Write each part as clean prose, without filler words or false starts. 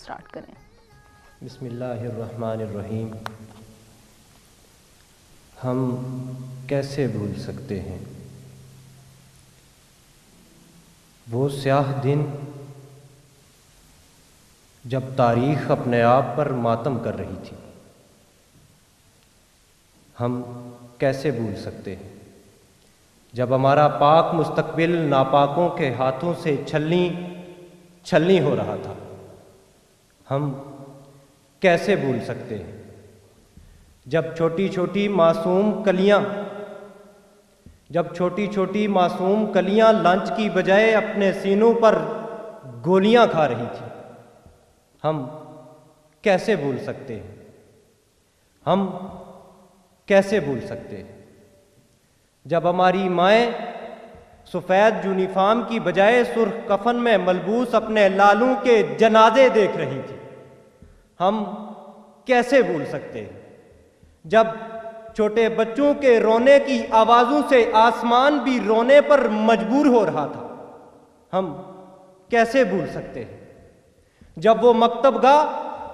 Start کریں. بسم اللہ الرحمن الرحیم. ہم کیسے بھول سکتے ہیں وہ سیاہ دن جب تاریخ اپنے آپ پر ماتم کر رہی تھی. ہم کیسے بھول سکتے ہیں جب ہمارا پاک مستقبل ناپاکوں کے ہاتھوں سے چھلنی ہو رہا تھا. ہم کیسے بھول سکتے ہیں جب چھوٹی چھوٹی معصوم کلیاں لنچ کی بجائے اپنے سینوں پر گولیاں کھا رہی تھی. ہم کیسے بھول سکتے ہیں ہم کیسے بھول سکتے ہیں جب ہماری مائیں سفید یونیفارم کی بجائے سرخ کفن میں ملبوس اپنے لالوں کے جنازے دیکھ رہی تھی. ہم کیسے بھول سکتے ہیں جب چھوٹے بچوں کے رونے کی آوازوں سے آسمان بھی رونے پر مجبور ہو رہا تھا. ہم کیسے بھول سکتے ہیں جب وہ مکتب گاہ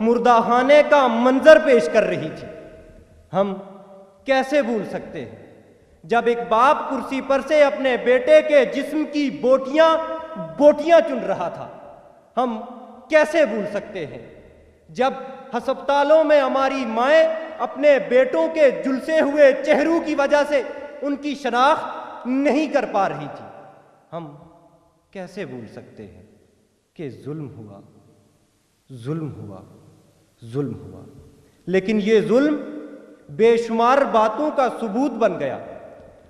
مردہ خانے کا منظر پیش کر رہی تھی. ہم کیسے بھول سکتے ہیں جب ایک باپ کرسی پر سے اپنے بیٹے کے جسم کی بوٹیاں چن رہا تھا. ہم کیسے بھول سکتے ہیں جب ہسپتالوں میں ہماری مائیں اپنے بیٹوں کے جھلسے ہوئے چہروں کی وجہ سے ان کی شناخت نہیں کر پا رہی تھی. ہم کیسے بھول سکتے ہیں کہ ظلم ہوا لیکن یہ ظلم بے شمار باتوں کا ثبوت بن گیا.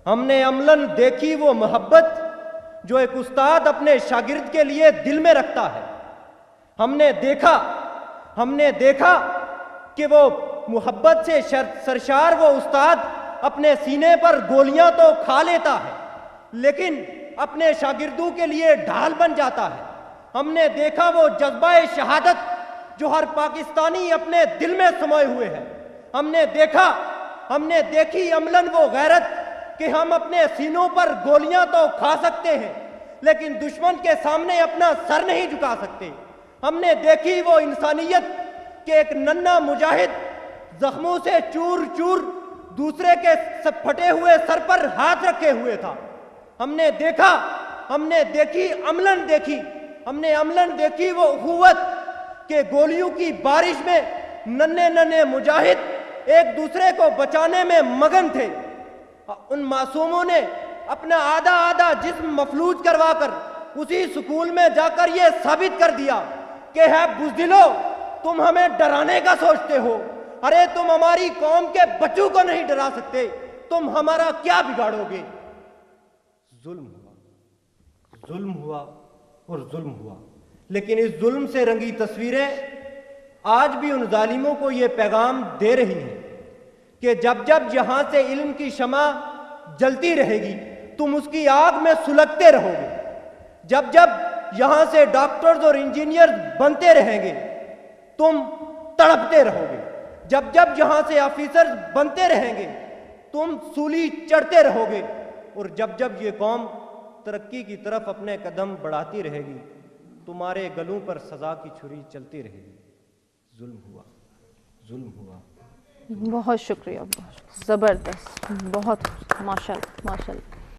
ہم نے عملاً دیکھی وہ محبت جو ایک استاد اپنے شاگرد کے لیے دل میں رکھتا ہے. ہم نے دیکھا کہ وہ محبت سے سرشار وہ استاد اپنے سینے پر گولیاں تو کھا لیتا ہے لیکن اپنے شاگردوں کے لیے ڈھال بن جاتا ہے. ہم نے دیکھا وہ جذبہ شہادت جو ہر پاکستانی اپنے دل میں سموئے ہوئے ہے. ہم نے دیکھی عملاً وہ غیرت کہ ہم اپنے سینوں پر گولیاں تو کھا سکتے ہیں لیکن دشمن کے سامنے اپنا سر نہیں جھکا سکتے. ہم نے دیکھی وہ انسانیت کہ ایک ننھا مجاہد زخموں سے چور دوسرے کے پھٹے ہوئے سر پر ہاتھ رکھے ہوئے تھا. ہم نے عملاً دیکھی وہ اخوت کہ گولیوں کی بارش میں ننھے مجاہد ایک دوسرے کو بچانے میں مگن تھے. ان معصوموں نے اپنا آدھا جسم مفلوج کروا کر اسی سکول میں جا کر یہ ثابت کر دیا کہ ہے بزدلو تم ہمیں ڈرانے کا سوچتے ہو. ارے تم ہماری قوم کے بچوں کو نہیں ڈرا سکتے, تم ہمارا کیا بگاڑو گے. ظلم ہوا لیکن اس ظلم سے رنگی تصویریں آج بھی ان ظالموں کو یہ پیغام دے رہی ہیں کہ جب یہاں سے علم کی شمع جلتی رہے گی تم اس کی آگ میں سلگتے رہو گے. جب یہاں سے ڈاکٹرز اور انجینئر بنتے رہیں گے تم تڑپتے رہو گے. جب یہاں سے آفیسر بنتے رہیں گے تم سولی چڑھتے رہو گے. اور جب یہ قوم ترقی کی طرف اپنے قدم بڑھاتی رہے گی تمہارے گلوں پر سزا کی چھری چلتی رہے گی. ظلم ہوا. بہت شکریہ, زبردست, بہت ماشاءاللہ.